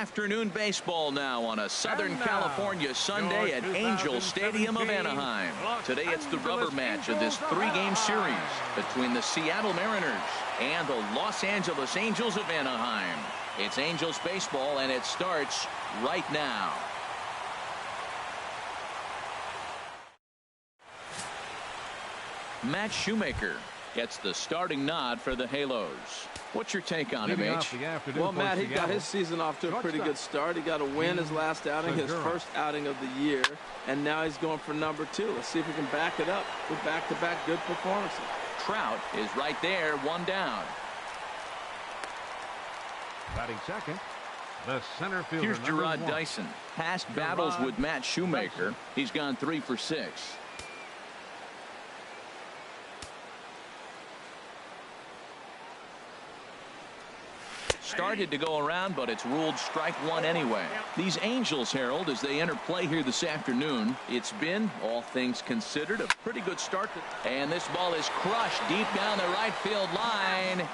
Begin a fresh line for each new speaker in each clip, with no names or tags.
afternoon baseball now on a Southern California Sunday at Angel Stadium of Anaheim. Today it's the rubber match of this three-game series between the Seattle Mariners and the Los Angeles Angels of Anaheim. It's Angels baseball, and it starts right now. Matt Shoemaker gets the starting nod for the Halos. What's your take on him, H?
Well, Matt, he got his season off to a pretty good start. He got a win his last outing, his first outing of the year, and now he's going for number 2. Let's see if he can back it up with back-to-back good performances.
Trout is right there, one down.
Batting second, the center fielder.
Here's Gerard Dyson. Past battles with Matt Shoemaker, he's gone 3 for 6. Started to go around, but it's ruled strike one anyway. These Angels, Harold, as they enter play here this afternoon, it's been, all things considered, a pretty good start. And this ball is crushed deep down the right field line.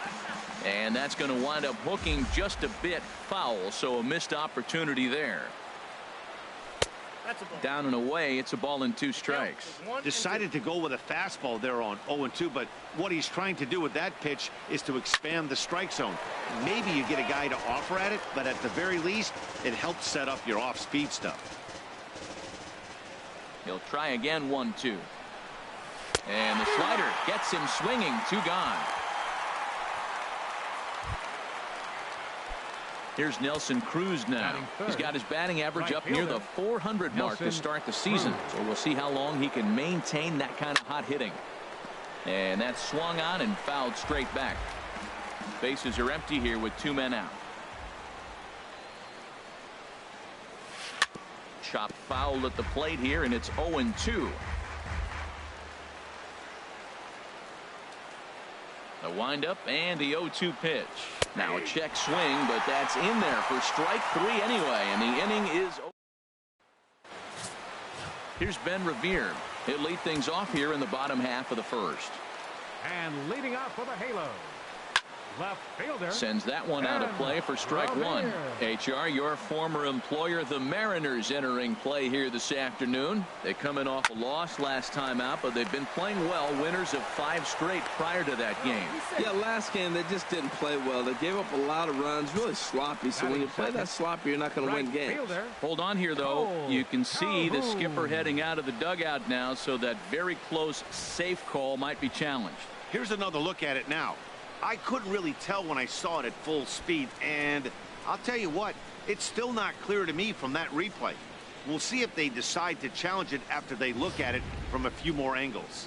And that's going to wind up hooking just a bit foul, so a missed opportunity there. Down and away, it's a ball and 2 strikes.
Decided to go with a fastball there on 0-2, but what he's trying to do with that pitch is to expand the strike zone. Maybe you get a guy to offer at it, but at the very least, it helps set up your off-speed stuff.
He'll try again, 1-2. And the slider gets him swinging, 2 gone. Here's Nelson Cruz now. He's got his batting average up near the 400 mark to start the season. So we'll see how long he can maintain that kind of hot hitting. And that's swung on and fouled straight back. Bases are empty here with 2 men out. Chopped foul at the plate here, and it's 0-2. The windup and the 0-2 pitch. Now a check swing, but that's in there for strike 3 anyway, and the inning is over. Here's Ben Revere. He'll lead things off here in the bottom half of the first.
And leading off for the Halos, left fielder
sends that one out of play for strike 1. HR, your former employer, the Mariners, entering play here this afternoon. They're coming off a loss last time out, but they've been playing well, winners of 5 straight prior to that game.
Yeah, last game they just didn't play well. They gave up a lot of runs, really sloppy. So when you play that sloppy, you're not going to win games.
Hold on here, though. You can see the skipper heading out of the dugout now, so that very close, safe call might be challenged.
Here's another look at it now. I couldn't really tell when I saw it at full speed, and I'll tell you what, it's still not clear to me from that replay. We'll see if they decide to challenge it after they look at it from a few more angles.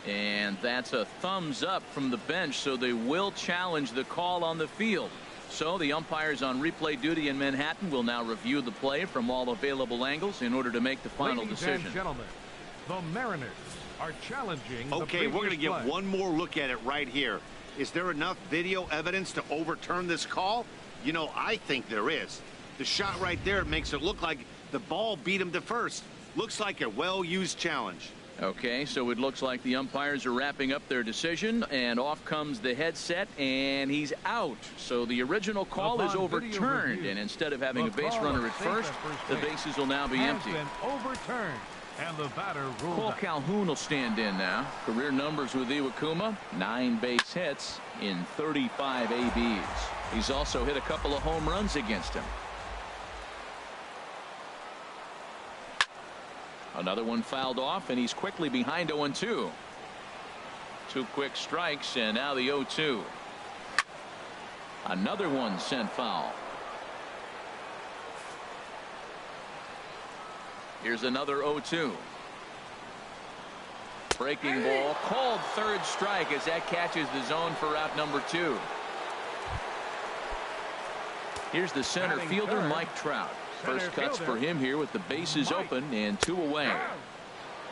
And that's a thumbs up from the bench, so they will challenge the call on the field. So the umpires on replay duty in Manhattan will now review the play from all available angles in order to make the final decision.
Ladies and gentlemen, the Mariners are challenging.
Okay, we're going to get one more look at it right here. Is there enough video evidence to overturn this call? You know, I think there is. The shot right there makes it look like the ball beat him to first. Looks like a well-used challenge.
Okay, so it looks like the umpires are wrapping up their decision, and off comes the headset, and he's out. So the original call is overturned, and instead of having a base runner at first, the bases will now be empty.
Overturned. And the batter ruled
Cole
out.
Calhoun will stand in now. Career numbers with Iwakuma, 9 base hits in 35 ABs. He's also hit a couple of home runs against him. Another one fouled off, and he's quickly behind 0-2. 2 quick strikes, and now the 0-2. Another one sent foul. Here's another 0-2. Breaking ball, called third strike as that catches the zone for out number 2. Here's the center fielder, Mike Trout. First cuts for him here with the bases open and 2 away.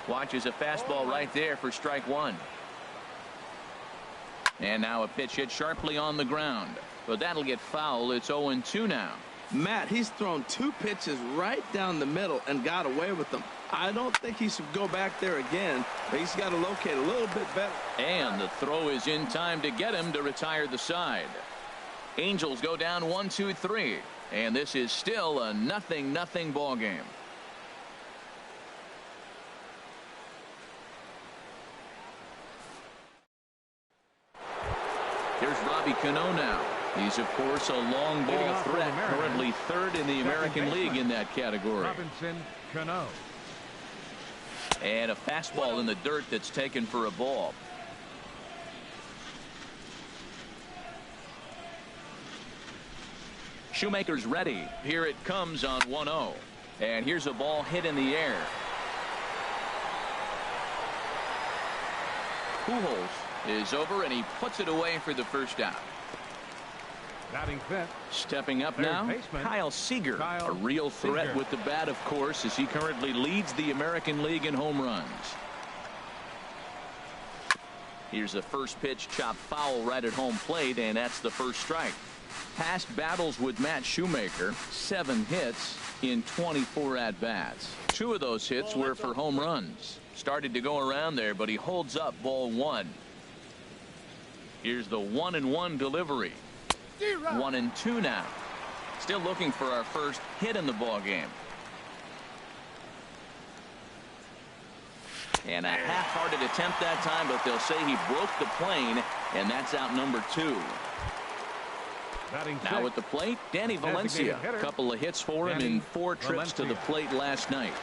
Watches a fastball right there for strike 1. And now a pitch hit sharply on the ground. But that'll get foul. It's 0-2 now.
Matt, he's thrown 2 pitches right down the middle and got away with them. I don't think he should go back there again, but he's got to locate a little bit better.
And the throw is in time to get him to retire the side. Angels go down 1-2-3. And this is still a 0-0 ball game. Here's Robbie Cano now. He's, of course, a long ball threat, currently third in the American League in that category.
Robinson Cano.
And a fastball in the dirt that's taken for a ball. Shoemaker's ready. Here it comes on 1-0. And here's a ball hit in the air. Pujols is over, and he puts it away for the first out.
Batting fifth.
Stepping up
Third
now,
baseman,
Kyle Seager.
Kyle
A real threat
Seager.
with the bat, of course, as he currently leads the American League in home runs. Here's a first pitch chopped foul right at home plate, and that's the first strike. Past battles with Matt Shoemaker, 7 hits in 24 at-bats. 2 of those hits were for home runs. Started to go around there, but he holds up ball 1. Here's the 1-1 delivery. 1-2 now. Still looking for our first hit in the ball game. And a half-hearted attempt that time, but they'll say he broke the plane, and that's out number 2.
Batting
Now
sixth.
at the plate, Danny Valencia.
Hitter.
A couple of hits for him
Danny
in 4 trips to the
Valencia.
plate last night.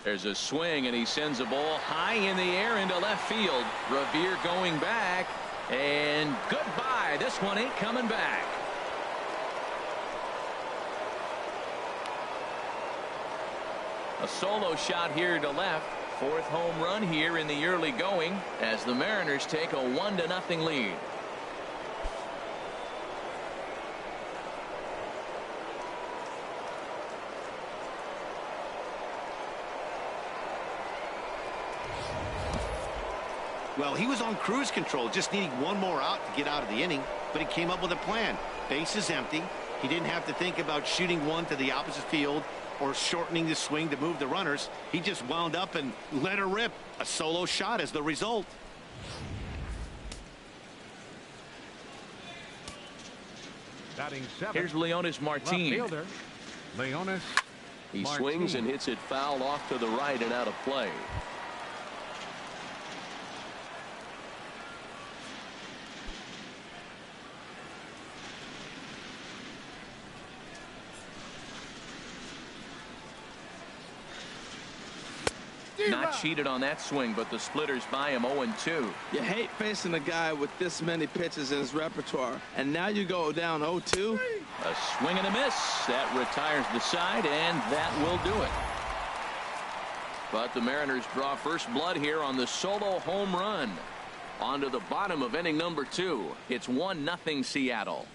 There's a swing, and he sends a ball high in the air into left field. Revere going back, and goodbye. This one ain't coming back. A solo shot here to left. 4th home run here in the early going as the Mariners take a 1-0 lead.
Well, he was on cruise control, just needing one more out to get out of the inning, but he came up with a plan. Base is empty. He didn't have to think about shooting one to the opposite field or shortening the swing to move the runners. He just wound up and let her rip. A solo shot as the result.
Batting seventh.
Here's Leonis
Left
Martin.
fielder. Leonis.
He
Martin.
swings and hits it foul off to the right and out of play. Not cheated on that swing, but the splitters by him 0-2.
You hate facing a guy with this many pitches in his repertoire, and now you go down 0-2.
A swing and a miss. That retires the side, and that will do it. But the Mariners draw first blood here on the solo home run. On to the bottom of inning number 2. It's 1-0 Seattle.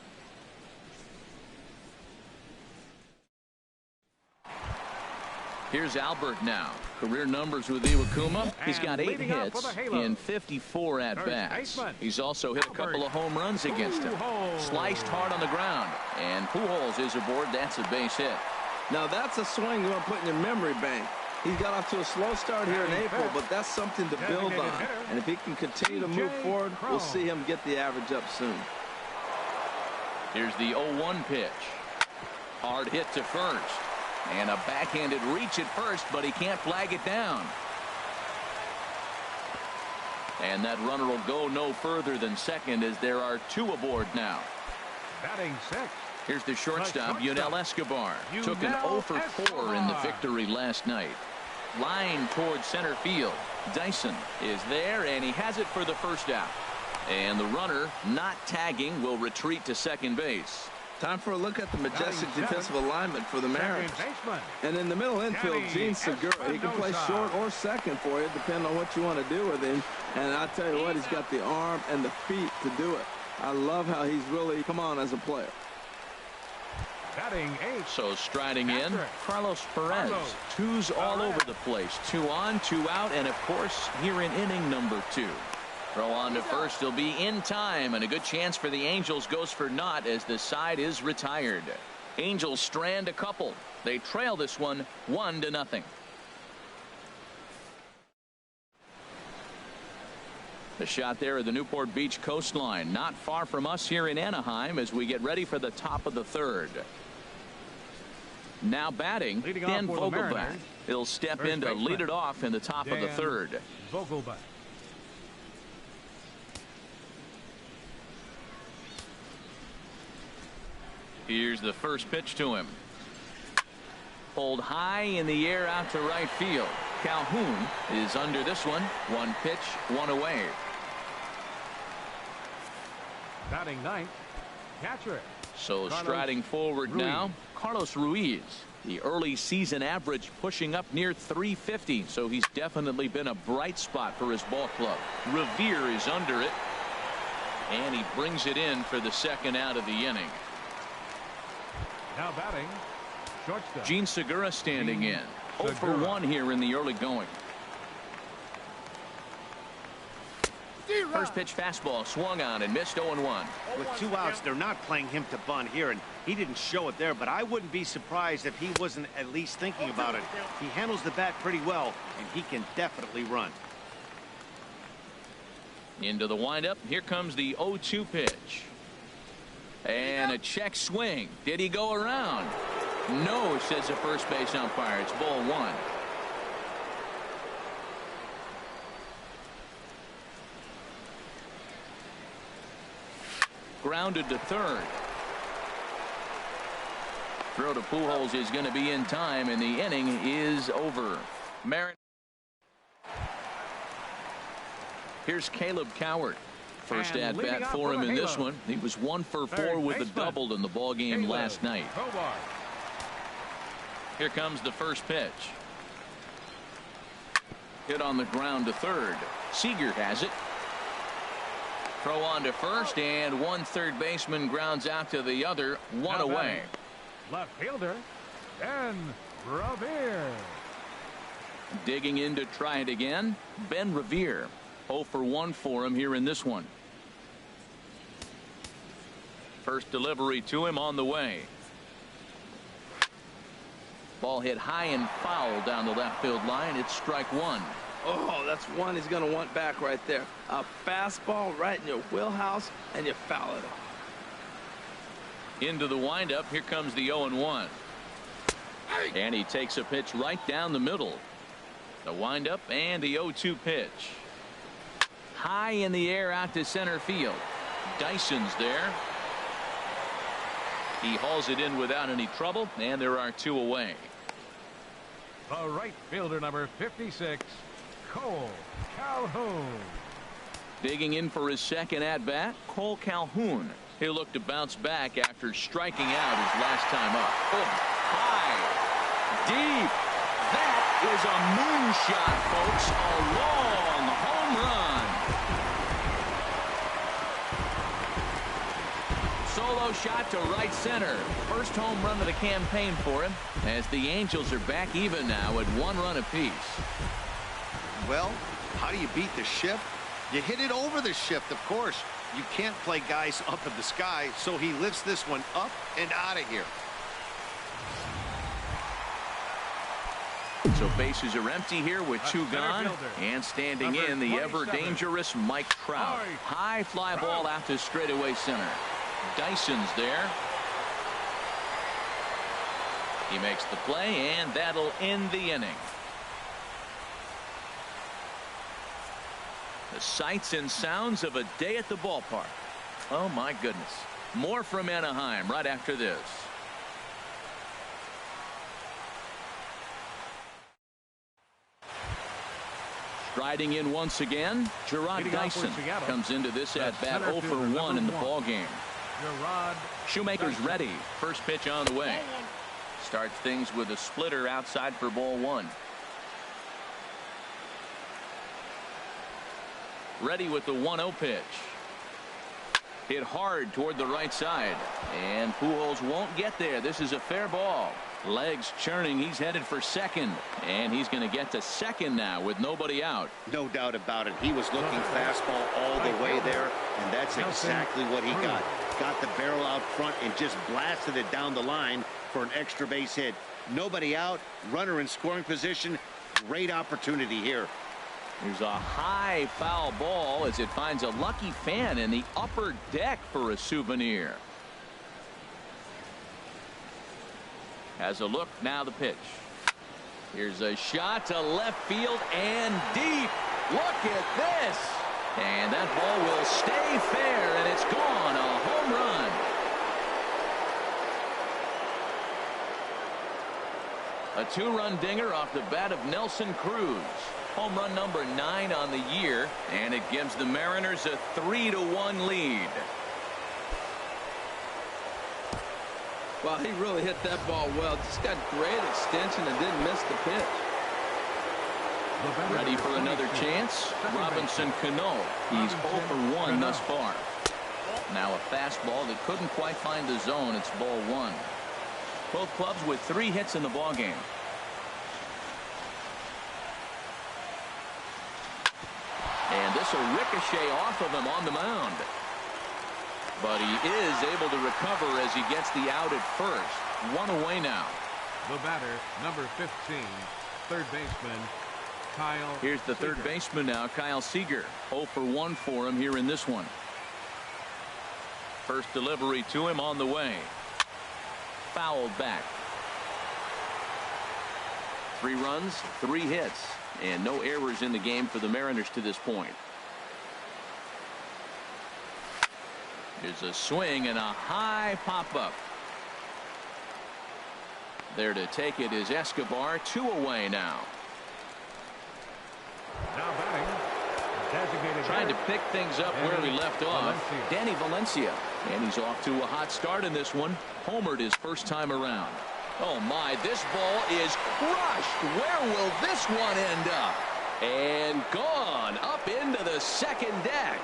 Here's Albert now. Career numbers with Iwakuma. He's got 8
leading off
hits
for the Halos.
in 54 at-bats.
baseman,
He's also hit a couple of home runs against him.
Pujols.
Sliced hard on the ground. And Pujols is aboard. That's a base hit.
Now that's a swing you want to put in your memory bank. He got off to a slow start here in
Batting
April,
fifth.
but that's something to build
Designated
on.
hitter,
And if he can continue to move
TJ
forward, we'll
Cron.
see him get the average up soon.
Here's the 0-1 pitch. Hard hit to first. And a backhanded reach at first, but he can't flag it down. And that runner will go no further than second as there are 2 aboard now.
Batting sixth.
Here's the shortstop,
The shortstop,
Yunel Escobar. Took an
Yunel
0 for 4 in the
Escobar.
victory last night. Line towards center field. Dyson is there, and he has it for the first out. And the runner, not tagging, will retreat to second base.
Time for a look at the majestic
Batting
defensive alignment for the Mariners.
Second baseman.
And in the middle infield,
Danny
Gene Segura. He can play
Espinosa.
short or second for you, depending on what you want to do with him. And I tell you what, he's got the arm and the feet to do it. I love how he's really come on as a player.
Batting eighth.
So striding in,
Patrick.
Carlos Perez.
Carlos
2s all
Perez.
over the place. 2 on, 2 out, and of course here in inning number 2. Throw on to first. He'll be in time, and a good chance for the Angels goes for naught as the side is retired. Angels strand a couple. They trail this one 1-0. The shot there at the Newport Beach coastline, not far from us here in Anaheim as we get ready for the top of the third. Now batting, Dan Vogelbach. He'll step in to lead it off in the top of the third.
Vogelbach.
Here's the first pitch to him. Pulled high in the air out to right field. Calhoun is under this one. One pitch, one away.
Batting ninth, catcher.
So striding forward now, Carlos Ruiz. The early season average pushing up near 350, so he's definitely been a bright spot for his ball club. Revere is under it, and he brings it in for the second out of the inning.
Now batting, shortstop.
Gene Segura standing in. 0 for 1 here in the early going. First pitch fastball swung on and missed 0-1.
With 2 outs, they're not playing him to bunt here, and he didn't show it there, but I wouldn't be surprised if he wasn't at least thinking about it. He handles the bat pretty well, and he can definitely run.
Into the windup. Here comes the 0-2 pitch. And a check swing. Did he go around? No, says the first base umpire. It's ball 1. Grounded to third. Throw to Pujols is going to be in time, and the inning is over. Marin. Here's Caleb Cowart. First at bat for him in this one. He was 1 for 4 with a double in the ball game last night. Here comes the first pitch. Hit on the ground to third. Seager has it. Throw on to first, and one third baseman grounds out to the other. One away.
Left fielder, Ben Revere.
Digging in to try it again, Ben Revere. 0 for 1 for him here in this one. First delivery to him on the way. Ball hit high and foul down the left field line. It's strike 1.
Oh, that's one he's going to want back right there. A fastball right in your wheelhouse, and you foul it off.
Into the windup. Here comes the 0-1. And he takes a pitch right down the middle. The windup and the 0-2 pitch. High in the air out to center field. Dyson's there. He hauls it in without any trouble, and there are 2 away.
The right fielder, number 56, Cole Calhoun.
Digging in for his second at bat, Cole Calhoun. He'll look to bounce back after striking out his last time up. Oh, high, deep. That is a moonshot, folks. A long home run. Solo shot to right center. First home run of the campaign for him, as the Angels are back even now at 1 run apiece.
Well, how do you beat the shift? You hit it over the shift, of course. You can't play guys up in the sky, so he lifts this one up and out of here.
So bases are empty here with 2 gone, and standing in the ever dangerous Mike Trout. High fly ball out to straightaway center. Dyson's there. He makes the play, and that'll end the inning. The sights and sounds of a day at the ballpark. Oh my goodness. More from Anaheim right after this. Striding in once again, Gerard Dyson comes into this at bat 0 for 1 in the ball game. Shoemaker's ready. First pitch on the way. Starts things with a splitter outside for ball 1. Ready with the 1-0 pitch. Hit hard toward the right side, and Pujols won't get there. This is a fair ball. Legs churning. He's headed for second, and he's going to get to second now with nobody out.
No doubt about it. He was looking fastball all the way there, and that's exactly what he got. Got the barrel out front and just blasted it down the line for an extra base hit. Nobody out, runner in scoring position. Great opportunity here.
Here's a high foul ball as it finds a lucky fan in the upper deck for a souvenir. Has a look, now the pitch. Here's a shot to left field and deep. Look at this. And that ball will stay fair, and it's gone. A home run. A two-run dinger off the bat of Nelson Cruz. Home run number 9 on the year, and it gives the Mariners a 3-1 lead.
Well, he really hit that ball well. Just got great extension and didn't miss the pitch.
Ready for another chance? Robinson Cano. He's 0 for 1 thus far. Now a fastball that couldn't quite find the zone. It's ball 1. Both clubs with 3 hits in the ballgame. And this will ricochet off of him on the mound. But he is able to recover as he gets the out at first. 1 away now.
The batter, number 15, third baseman, Kyle.
Here's the third baseman now, Kyle Seager. 0 for 1 for him here in this one. First delivery to him on the way. Fouled back. 3 runs, 3 hits, and no errors in the game for the Mariners to this point. Here's a swing and a high pop-up. There to take it is Escobar. 2 away now.
Now batting, designated
Trying to pick things up where he left off. Danny Valencia. And he's off to a hot start in this one. Homered his first time around. Oh my, this ball is crushed. Where will this one end up? And gone up into the second deck.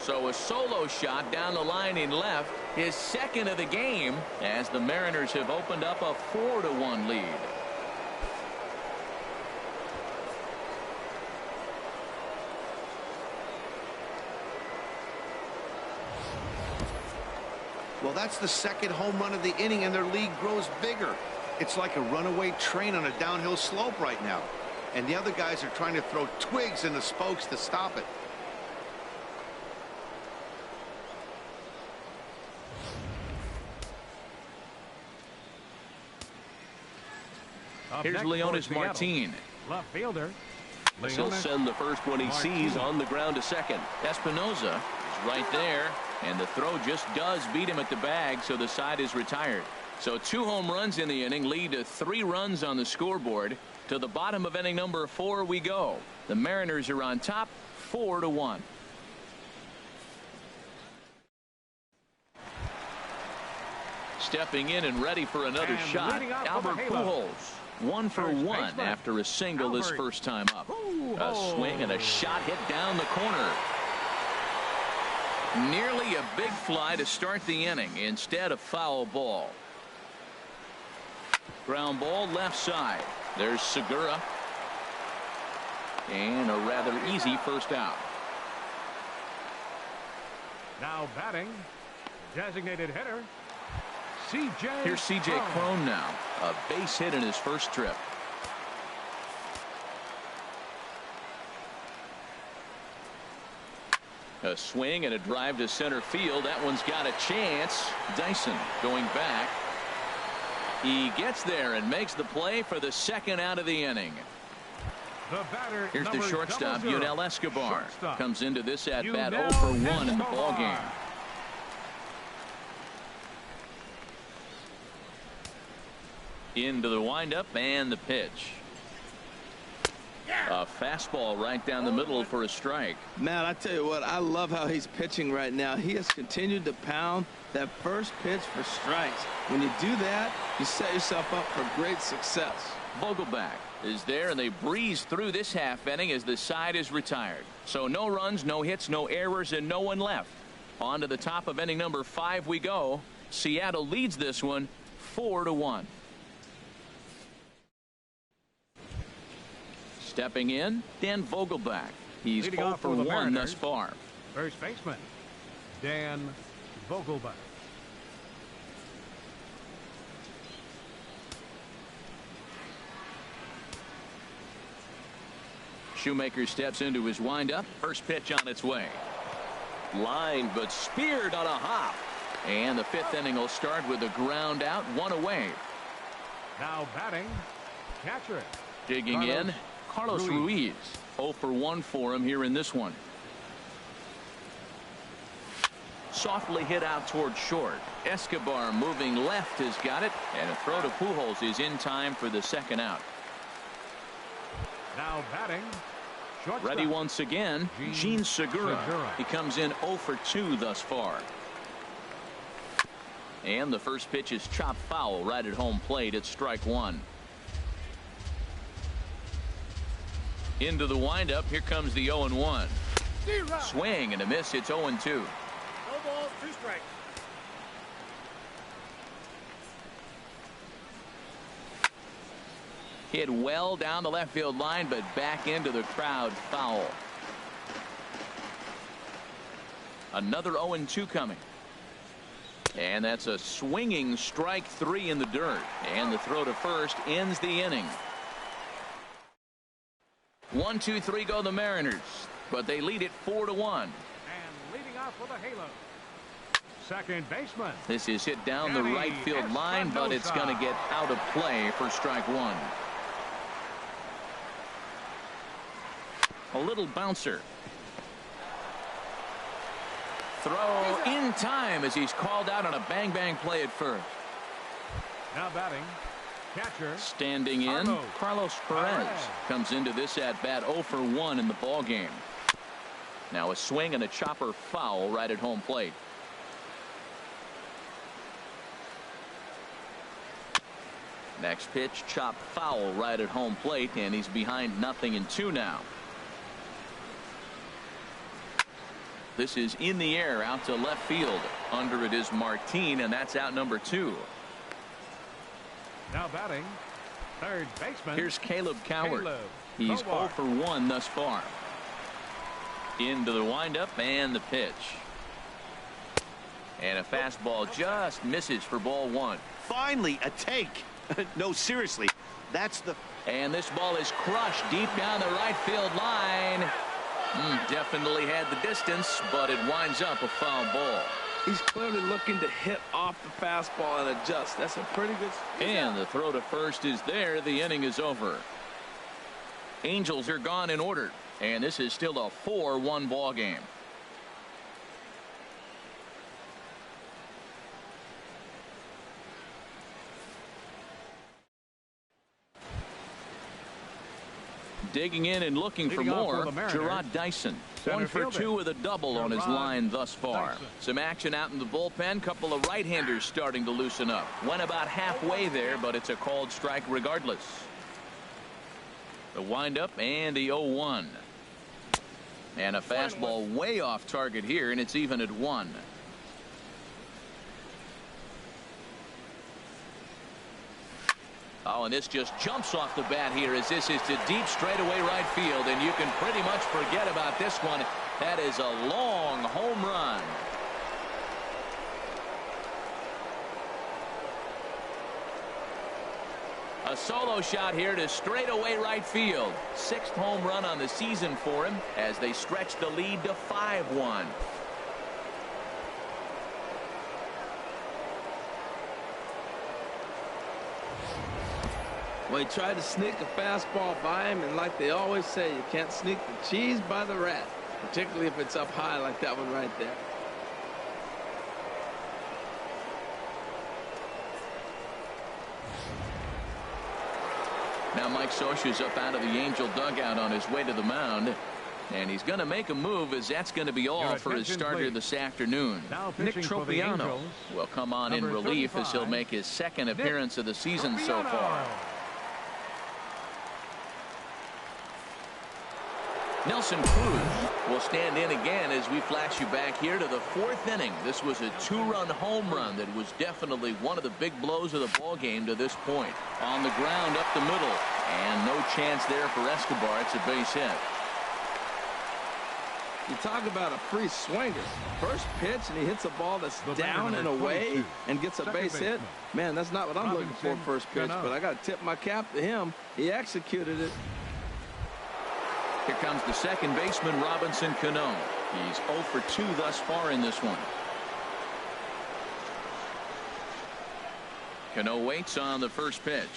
So a solo shot down the line in left, his second of the game, as the Mariners have opened up a 4-1 lead.
Well, that's the second home run of the inning, and their lead grows bigger. It's like a runaway train on a downhill slope right now. And the other guys are trying to throw twigs in the spokes to stop it.
Here's Leonys Martin.
Left fielder.
He'll send the first one he sees on the ground to second. Espinoza is right there, and the throw just does beat him at the bag, so the side is retired. So 2 home runs in the inning lead to 3 runs on the scoreboard. To the bottom of inning number 4 we go. The Mariners are on top 4-1. Stepping in and ready for another shot, Albert Pujols. 1 for 1 after a single his first time up. A swing and a shot hit down the corner. Nearly a big fly to start the inning. Instead, a foul ball. Ground ball left side. There's Segura. And a rather easy first out.
Now batting, designated hitter, C.J.
Here's C.J. Cron now. A base hit in his first trip. A swing and a drive to center field. That one's got a chance. Dyson going back. He gets there and makes the play for the second out of the inning.
The batter,
here's the shortstop,
00.
Yunel Escobar.
Shortstop.
Comes into this at-bat
Yunel
0 for 1 in the
Escobar.
ballgame. Into the windup and the pitch. A fastball right down the middle for a strike.
Man, I tell you what, I love how he's pitching right now. He has continued to pound that first pitch for strikes. When you do that, you set yourself up for great success.
Vogelbach is there, and they breeze through this half inning as the side is retired. So no runs, no hits, no errors, and no one left. On to the top of inning number 5 we go. Seattle leads this one 4-1. Stepping in, Dan Vogelbach. He's 0 for 1 thus far.
First baseman, Dan Vogelbach.
Shoemaker steps into his windup. First pitch on its way. Line, but speared on a hop. And the 5th inning will start with a ground out, 1 away.
Now batting, catcher.
Digging in, Carlos Ruiz. 0 for 1 for him here in this one. Softly hit out toward short. Escobar moving left has got it, and a throw to Pujols is in time for the 2nd out.
Now batting, shortstop.
Ready once again, Jean Segura. He comes in 0 for 2 thus far. And the first pitch is chopped foul right at home plate. It's strike 1. Into the windup. Here comes the 0-1. Swing and a miss. It's 0-2.
No balls, 2 strikes.
Hit well down the left field line, but back into the crowd. Foul. Another 0-2 coming. And that's a swinging strike 3 in the dirt. And the throw to first ends the inning. 1, 2, 3 go the Mariners, but they lead it 4-1.
And leading off for the Halo, second baseman.
This is hit down the right field line, but it's going to get out of play for strike 1. A little bouncer. Throw in time as he's called out on a bang play at first.
Now batting, catcher.
Standing in, Carlos Perez comes into this at bat 0 for 1 in the ball game. Now a swing and a chopper foul right at home plate. Next pitch, chop foul right at home plate, and he's behind 0-2 now. This is in the air out to left field. Under it is Martin, and that's out number 2.
Now batting, third baseman.
Here's Caleb Coward. He's 0 for 1 thus far. Into the windup and the pitch. And a fastball just misses for ball 1.
Finally a take. No, seriously, that's the.
And this ball is crushed deep down the right field line. Definitely had the distance, but it winds up a foul ball.
He's clearly looking to hit off the fastball and adjust. That's a pretty good.
And the throw to first is there. The inning is over. Angels are gone in order, and this is still a 4-1 ball game. Digging in and looking for more, Jarrod Dyson. 1 for 2 with a double on his line thus far. Some action out in the bullpen. Couple of right-handers starting to loosen up. Went about halfway there, but it's a called strike regardless. The windup and the 0-1. And a fastball way off target here, and it's even at 1. Oh, and this just jumps off the bat here as this is to deep straightaway right field, and you can pretty much forget about this one. That is a long home run. A solo shot here to straightaway right field. 6th home run on the season for him as they stretch the lead to 5-1.
Well, he tried to sneak a fastball by him, and like they always say, you can't sneak the cheese by the rat, particularly if it's up high like that one right there.
Now Mike Scioscia's up out of the Angel dugout on his way to the mound. And he's going to make a move, as that's going to be all for his starter this afternoon. Nick Tropeano will come on in relief as he'll make his 2nd appearance of the season so far. Nelson Cruz will stand in again as we flash you back here to the 4th inning. This was a 2-run home run that was definitely one of the big blows of the ball game to this point. On the ground up the middle, and no chance there for Escobar. It's a base hit.
You talk about a free swinger. First pitch, and he hits a ball that's down and away and gets a base hit. Man, that's not what I'm looking for first pitch, but I got to tip my cap to him. He executed it.
Here comes the second baseman, Robinson Cano. He's 0 for 2 thus far in this one. Cano waits on the first pitch.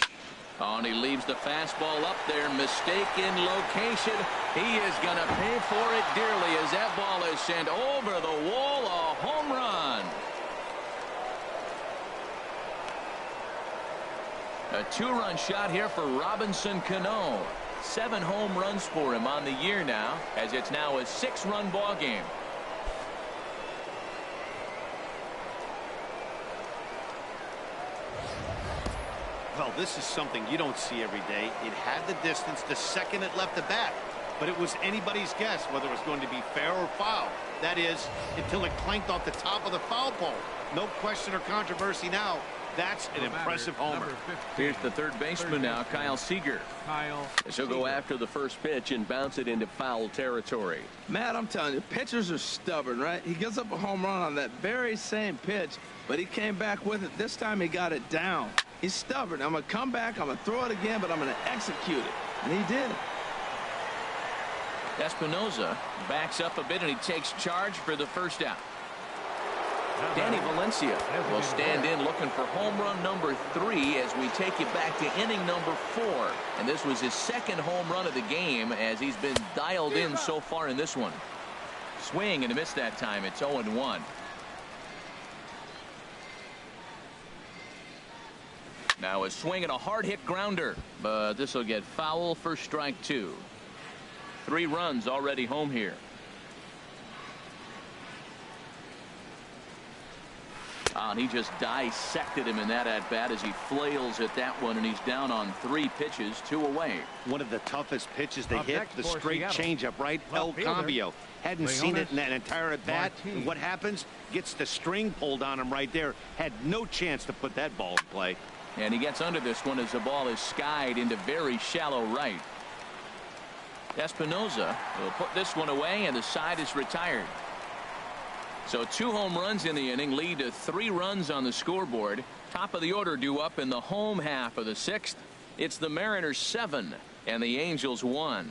Oh, and he leaves the fastball up there. Mistaken location. He is going to pay for it dearly as that ball is sent over the wall. A home run. A 2-run shot here for Robinson Cano. 7 home runs for him on the year now, as it's now a 6-run ball game.
Well, this is something you don't see every day. It had the distance the second it left the bat, but it was anybody's guess whether it was going to be fair or foul. That is, until it clanked off the top of the foul pole. No question or controversy now. That's an impressive homer.
Here's the third baseman now, Kyle Seager. He'll go after the first pitch and bounce it into foul territory.
Matt, I'm telling you, pitchers are stubborn, right? He gives up a home run on that very same pitch, but he came back with it. This time he got it down. He's stubborn. I'm going to come back, I'm going to throw it again, but I'm going to execute it. And he did.
Espinosa backs up a bit, and he takes charge for the first out. Danny Valencia will stand in looking for home run number 3 as we take you back to inning number 4. And this was his second home run of the game as he's been dialed in so far in this one. Swing and a miss that time. It's 0-1. Now a swing and a hard hit grounder, but this will get foul for strike 2. 3 runs already home here. And he just dissected him in that at bat as he flails at that one, and he's down on 3 pitches, 2 away.
One of the toughest pitches they hit, the straight changeup, right? El Cambio. Hadn't seen it in that entire at bat. And what happens? Gets the string pulled on him right there. Had no chance to put that ball in play.
And he gets under this one as the ball is skied into very shallow right. Espinosa will put this one away, and the side is retired. So 2 home runs in the inning lead to 3 runs on the scoreboard. Top of the order due up in the home half of the 6th. It's the Mariners 7 and the Angels 1.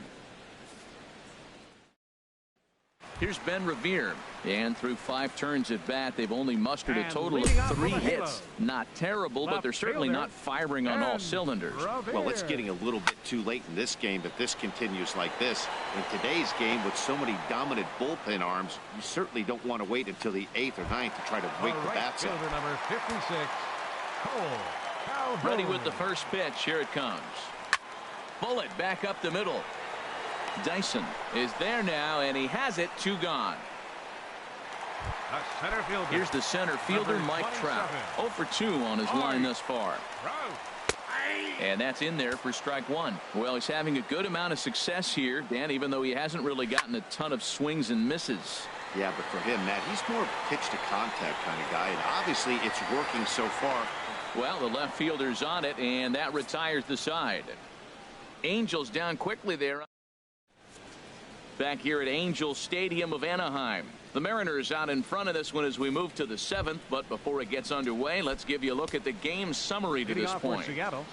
Here's Ben Revere, and through 5 turns at bat, they've only mustered a total of 3 hits. Not terrible, but they're certainly not firing on all cylinders.
Well, it's getting a little bit too late in this game if this continues like this. In today's game, with so many dominant bullpen arms, you certainly don't want to wait until the 8th or 9th to try to wake the bats up.
Number 56, Cole.
Ready with the first pitch. Here it comes. Bullet back up the middle. Dyson is there now, and he has it. 2 gone. Here's the center fielder, Mike Trout. 0 for 2 on his line thus far. And that's in there for strike 1. Well, he's having a good amount of success here, Dan, even though he hasn't really gotten a ton of swings and misses.
Yeah, but for him, Matt, he's more pitch to contact kind of guy, and obviously it's working so far.
Well, the left fielder's on it, and that retires the side. Angels down quickly there. Back here at Angel Stadium of Anaheim. The Mariners out in front of this one as we move to the 7th. But before it gets underway, let's give you a look at the game summary to this point.
Seattle,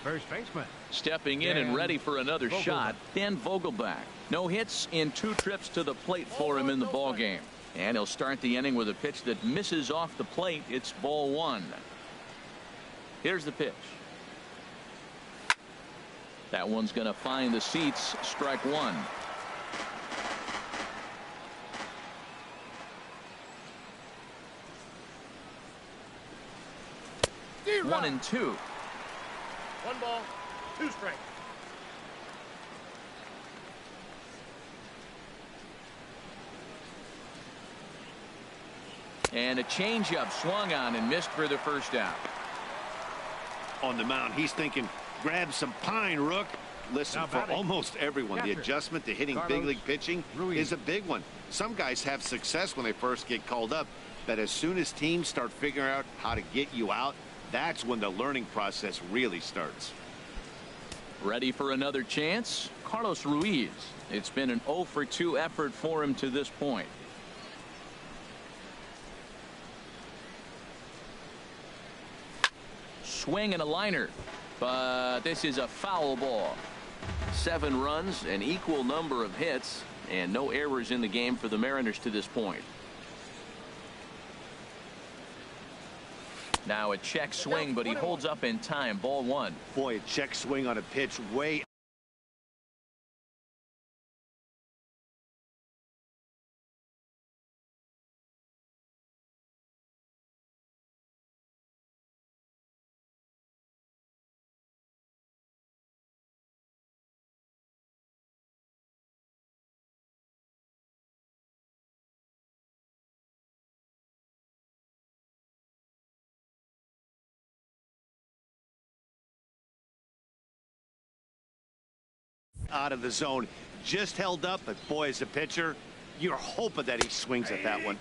first baseman.
Stepping in and ready for another shot, Dan Vogelbach. No hits in 2 trips to the plate for him in the ball game. And he'll start the inning with a pitch that misses off the plate. It's ball 1. Here's the pitch. That one's going to find the seats. Strike 1. 1-2.
1 ball, 2 strikes.
And a changeup swung on and missed for the first out.
On the mound, he's thinking, grab some pine, Rook. Listen, for almost everyone, the adjustment to hitting big league pitching is a big one. Some guys have success when they first get called up, but as soon as teams start figuring out how to get you out, that's when the learning process really starts.
Ready for another chance? Carlos Ruiz. It's been an 0 for 2 effort for him to this point. Swing and a liner, but this is a foul ball. 7 runs, an equal number of hits, and no errors in the game for the Mariners to this point. Now a check swing, but he holds up in time. Ball 1.
Boy, a check swing on a pitch way out of the zone. Just held up, but boy, as a pitcher, you're hoping that he swings at that one.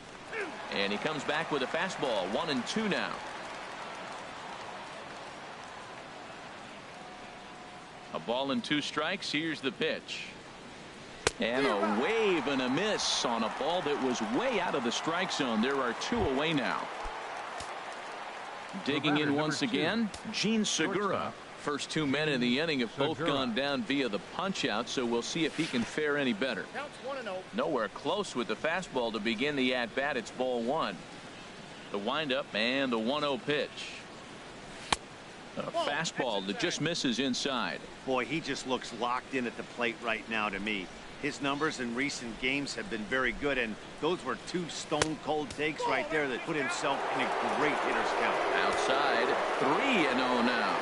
And he comes back with a fastball. 1-2 now. A ball and 2 strikes. Here's the pitch. And a wave and a miss on a ball that was way out of the strike zone. There are 2 away now. Digging in once again, Gene Segura. First 2 men in the inning have both gone down via the punch out, so we'll see if he can fare any better. Nowhere close with the fastball to begin the at bat. It's ball 1. The windup and the 1-0 pitch. A fastball that just misses inside.
Boy, he just looks locked in at the plate right now to me. His numbers in recent games have been very good, and those were 2 stone-cold takes right there that put himself in a great hitter's count.
Outside, 3-0 now.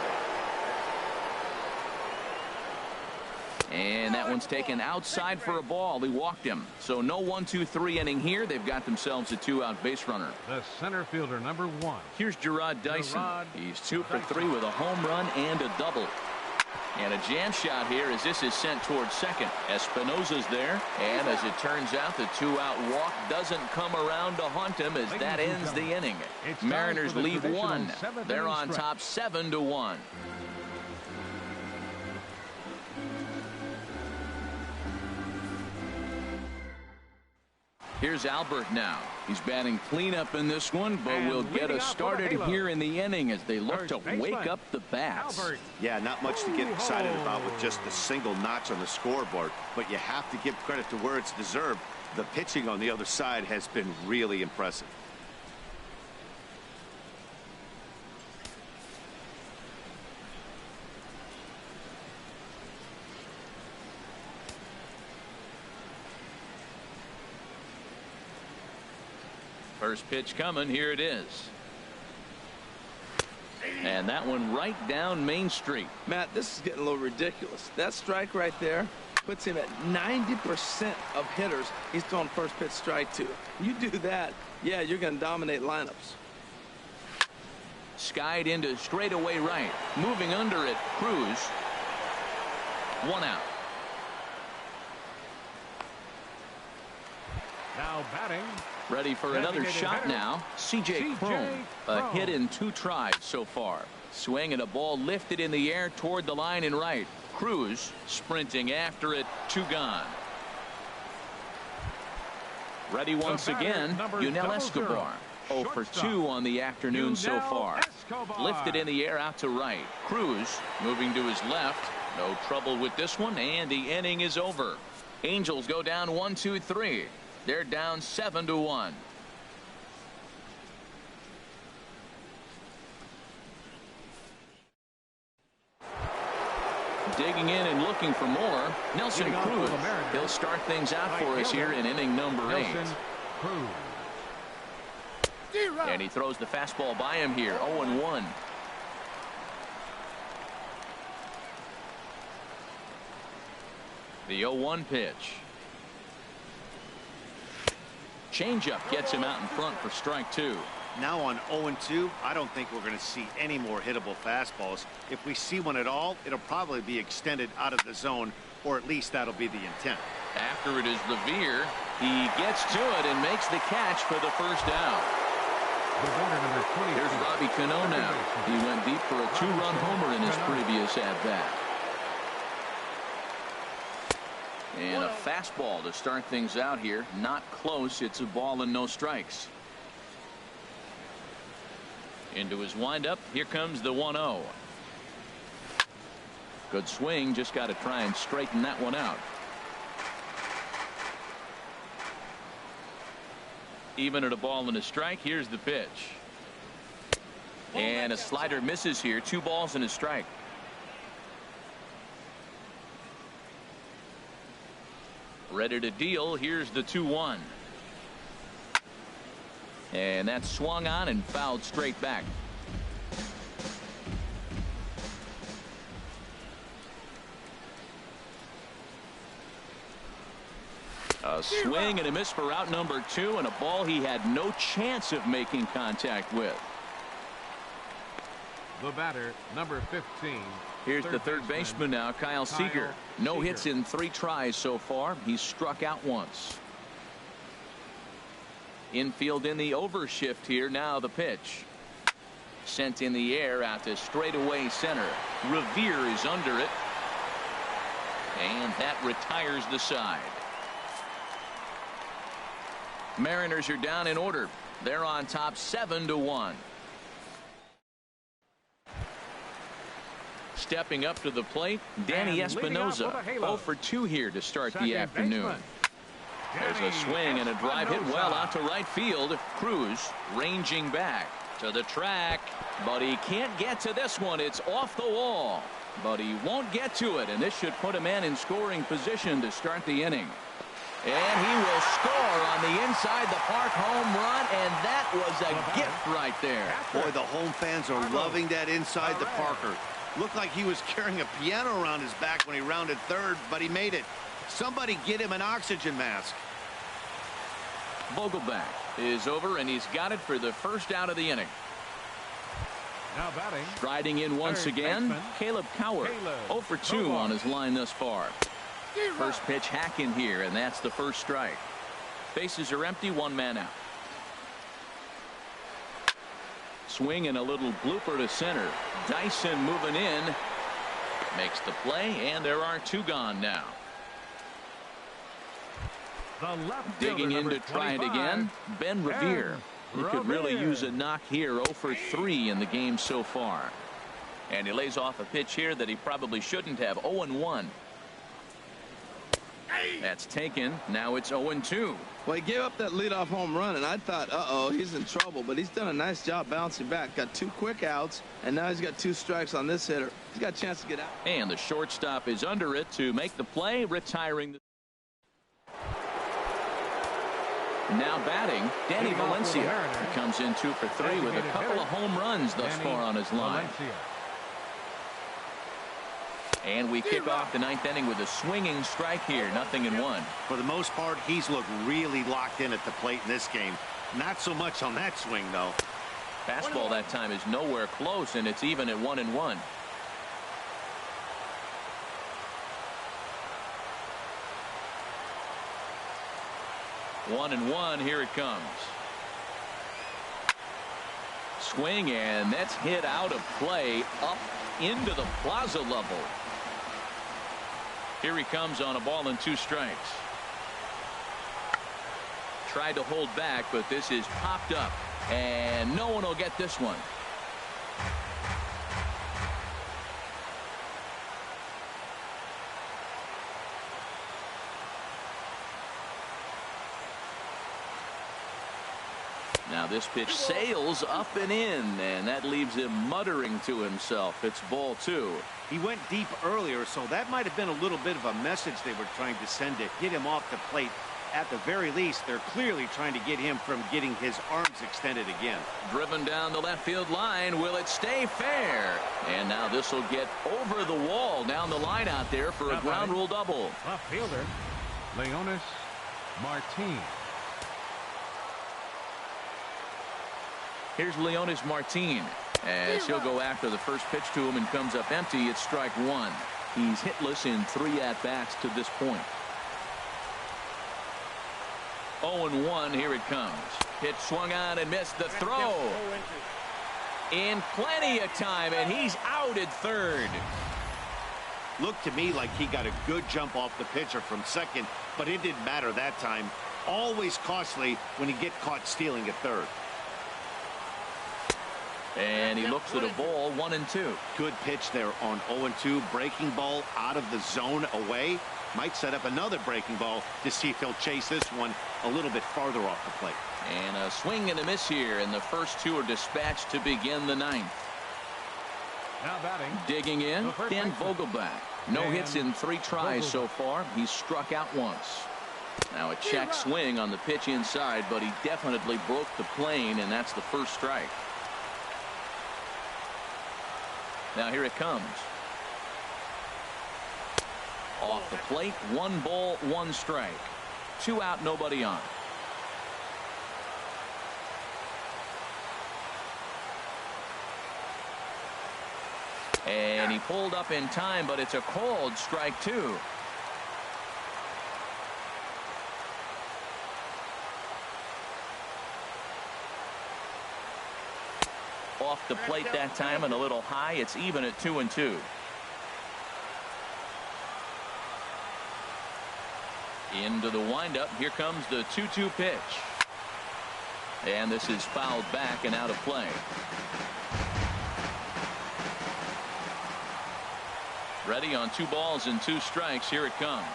And that one's taken outside for a ball. He walked him. So no 1-2-3 inning here. They've got themselves a 2-out base runner.
The center fielder, number 1.
Here's Jarrod Dyson. He's 2 for 3 with a home run and a double. And a jam shot here as this is sent towards second. Espinosa's there. And as it turns out, the 2-out walk doesn't come around to haunt him as that ends the inning. Mariners leave 1. They're on top 7-1. Here's Albert now. He's batting cleanup in this one, but will get us started here in the inning as they look to wake up the bats.
Yeah, not much to get excited about with just a single notch on the scoreboard, but you have to give credit to where it's deserved. The pitching on the other side has been really impressive.
First pitch coming. Here it is. And that one right down Main Street.
Matt, this is getting a little ridiculous. That strike right there puts him at 90% of hitters he's throwing first pitch strike to. You do that, yeah, you're going to dominate lineups.
Skied into straightaway right. Moving under it, Cruz. 1 out.
Now batting.
Ready for another shot now. C.J. Cron. A hit in 2 tries so far. Swing and a ball lifted in the air toward the line and right. Cruz sprinting after it. 2 gone. Ready once again. Yunel Escobar. 0 for 2 on the afternoon so far. Lifted in the air out to right. Cruz moving to his left. No trouble with this one, and the inning is over. Angels go down 1-2-3. They're down 7-1. Digging in and looking for more. Nelson Cruz. He'll start things out for us here in inning number 8. And he throws the fastball by him here. 0-1. The 0-1 pitch. Changeup gets him out in front for strike 2.
Now on 0-2, I don't think we're going to see any more hittable fastballs. If we see one at all, it'll probably be extended out of the zone, or at least that'll be the intent.
After it is Revere. He gets to it and makes the catch for the first out. Here's Robbie Cano now. He went deep for a 2-run homer in his previous at-bat. And a fastball to start things out here. Not close. It's a ball and no strikes. Into his windup. Here comes the 1-0. Good swing, just got to try and straighten that one out. Even at a ball and a strike. Here's the pitch. And a slider misses here. 2 balls and a strike. Ready to deal. Here's the 2-1. And that's swung on and fouled straight back. A swing and a miss for out number 2, and a ball he had no chance of making contact with.
The batter, number 15.
Here's the third baseman now, Kyle Seager. No hits in 3 tries so far. He's struck out once. Infield in the overshift here. Now the pitch. Sent in the air out to straightaway center. Revere is under it. And that retires the side. Mariners are down in order. They're on top 7-1. Stepping up to the plate, Danny Espinosa. 0 for 2 here to start the afternoon. There's a swing and a drive hit well out to right field. Cruz ranging back to the track, but he can't get to this one. It's off the wall, but he won't get to it, and this should put a man in scoring position to start the inning. And he will score on the inside the park home run, and that was a gift right there.
Boy, the home fans are loving that inside the Parker. Looked like he was carrying a piano around his back when he rounded third, but he made it. Somebody get him an oxygen mask.
Vogelbach is over, and he's got it for the first out of the inning.
Now batting.
Striding in once again, Caleb Cowart. 0 for 2 on his line thus far. First pitch hacking here, and that's the first strike. Bases are empty, 1 man out. Swing and a little blooper to center. Dyson moving in. Makes the play, and there are 2 gone now. Digging in to try it again, Ben Revere. He could really use a knock here. 0 for 3 in the game so far. And he lays off a pitch here that he probably shouldn't have. 0-1. That's taken. Now it's 0-2.
Well, he gave up that leadoff home run, and I thought, uh-oh, he's in trouble. But he's done a nice job bouncing back. Got 2 quick outs, and now he's got 2 strikes on this hitter. He's got a chance to get out.
And the shortstop is under it to make the play, retiring. Now batting, Danny Valencia. He comes in 2 for 3 with a couple of home runs thus far on his line. And we kick off the 9th inning with a swinging strike here. 0-1.
For the most part, he's looked really locked in at the plate in this game. Not so much on that swing, though.
Fastball that time is nowhere close, and it's even at 1-1. One and one. Here it comes. Swing, and that's hit out of play up into the plaza level. Here he comes on a ball and 2 strikes. Tried to hold back, but this is popped up, and no one will get this one. Now this pitch sails up and in, and that leaves him muttering to himself. It's ball 2.
He went deep earlier, so that might have been a little bit of a message they were trying to send to get him off the plate. At the very least, they're clearly trying to get him from getting his arms extended again.
Driven down the left field line. Will it stay fair? And now this will get over the wall down the line out there for a ground rule double.
Left fielder, Leonys Martin.
Here's Leonys Martin as he'll go after the first pitch to him and comes up empty. It's strike 1. He's hitless in 3 at-bats to this point. 0-1. Here it comes. Pitch swung on and missed. The throw in plenty of time, and he's out at third.
Looked to me like he got a good jump off the pitcher from second, but it didn't matter that time. Always costly when you get caught stealing at third.
And he looks at a ball, 1-2.
Good pitch there on 0-2. Breaking ball out of the zone away. Might set up another breaking ball to see if he'll chase this one a little bit farther off the plate.
And a swing and a miss here, and the first two are dispatched to begin the ninth.
Now batting.
Digging in, Dan Vogelbach. No
Dan
hits in 3 tries
Vogelbach.
so far. He's struck out once. Now a check swing on the pitch inside, but he definitely broke the plane, and that's the first strike. Now here it comes. Off the plate, 1 ball, 1 strike. 2 out, nobody on. And he pulled up in time, but it's a called strike 2. Off the plate that time and a little high. It's even at 2-2. Into the windup. Here comes the 2-2 pitch. And this is fouled back and out of play. Ready on 2 balls and 2 strikes. Here it comes.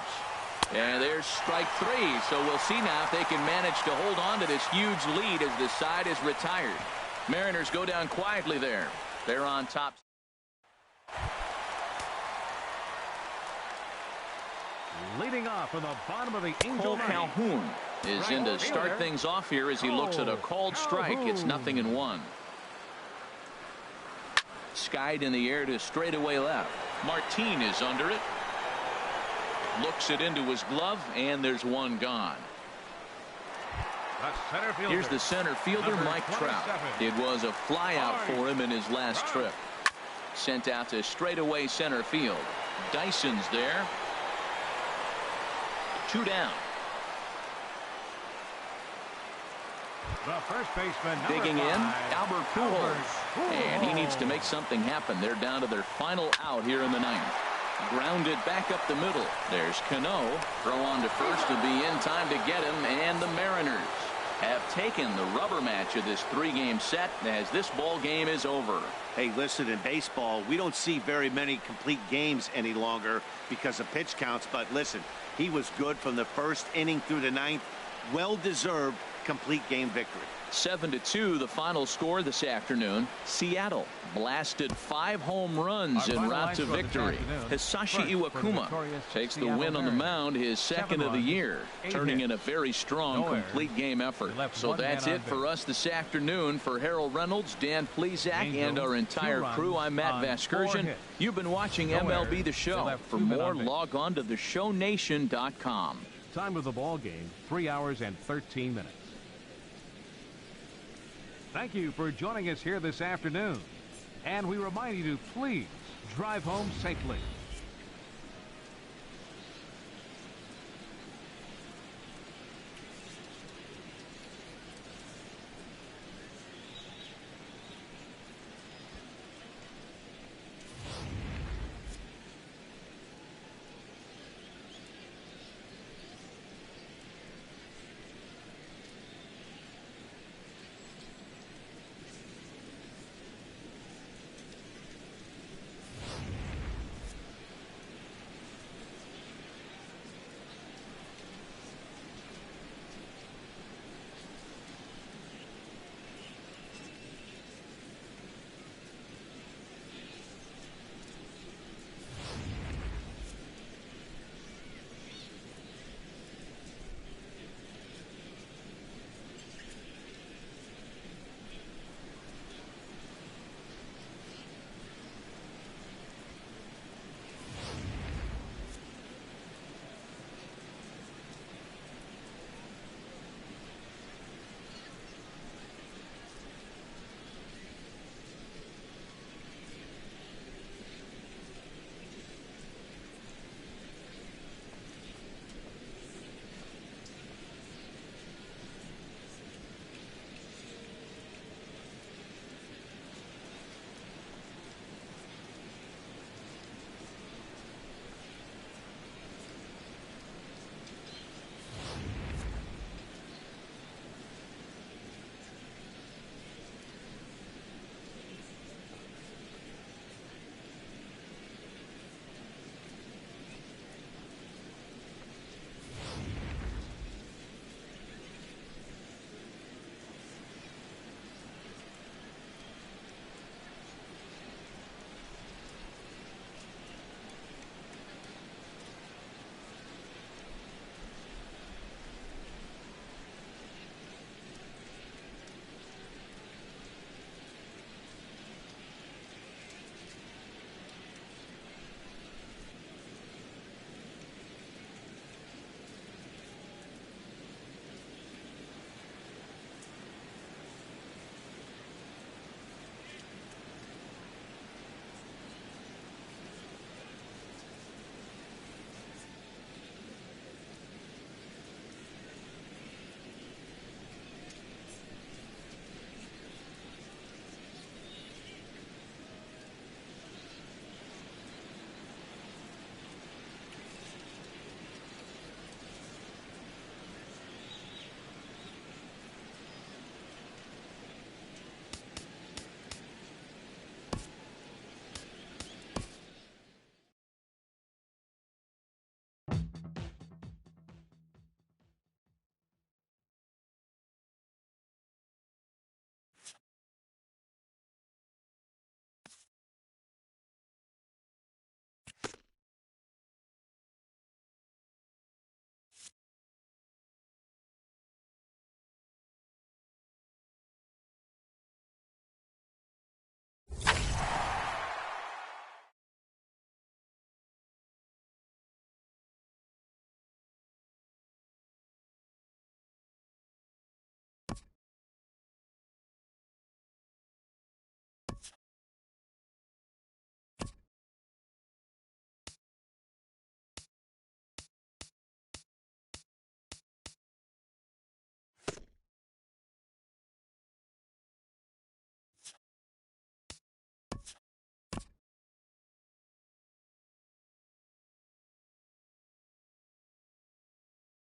And there's strike 3. So we'll see now if they can manage to hold on to this huge lead as the side is retired. Mariners go down quietly there. They're on top.
Leading off from the bottom of the Angel
Cole
ninth.
Calhoun is in to start things off here as he looks at a called strike. It's 0-1. Skied in the air to straightaway left. Martin is under it. Looks it into his glove, and there's 1 gone.
The center fielder.
Here's the center fielder,
Number
Mike Trout.
27.
It was a flyout for him in his last trip. Sent out to straightaway center field. Dyson's there. 2 down.
The first baseman, number
Digging in,
5,
Albert Pujols. And he needs to make something happen. They're down to their final out here in the ninth. Grounded back up the middle. There's Cano. Throw on to first to be in time to get him. And the Mariners have taken the rubber match of this 3-game set as this ball game is over.
Hey, listen, in baseball, we don't see very many complete games any longer because of pitch counts. But listen, he was good from the first inning through the ninth. Well-deserved complete game victory.
7-2 the final score this afternoon. Seattle blasted 5 home runs en route to victory. Hisashi Iwakuma takes the win on the mound, his second of the year, turning in a very strong complete game effort. So that's it for us this afternoon. For Harold Reynolds, Dan Plesac, and our entire crew, I'm Matt Vasgersian. You've been watching MLB The Show. For more, log on to theshownation.com.
Time of the ball game, 3 hours and 13 minutes. Thank you for joining us here this afternoon. And we remind you to please drive home safely.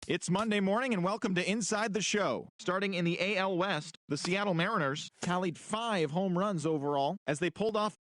It's Monday morning and welcome to Inside the Show. Starting in the AL West, the Seattle Mariners tallied 5 home runs overall as they pulled off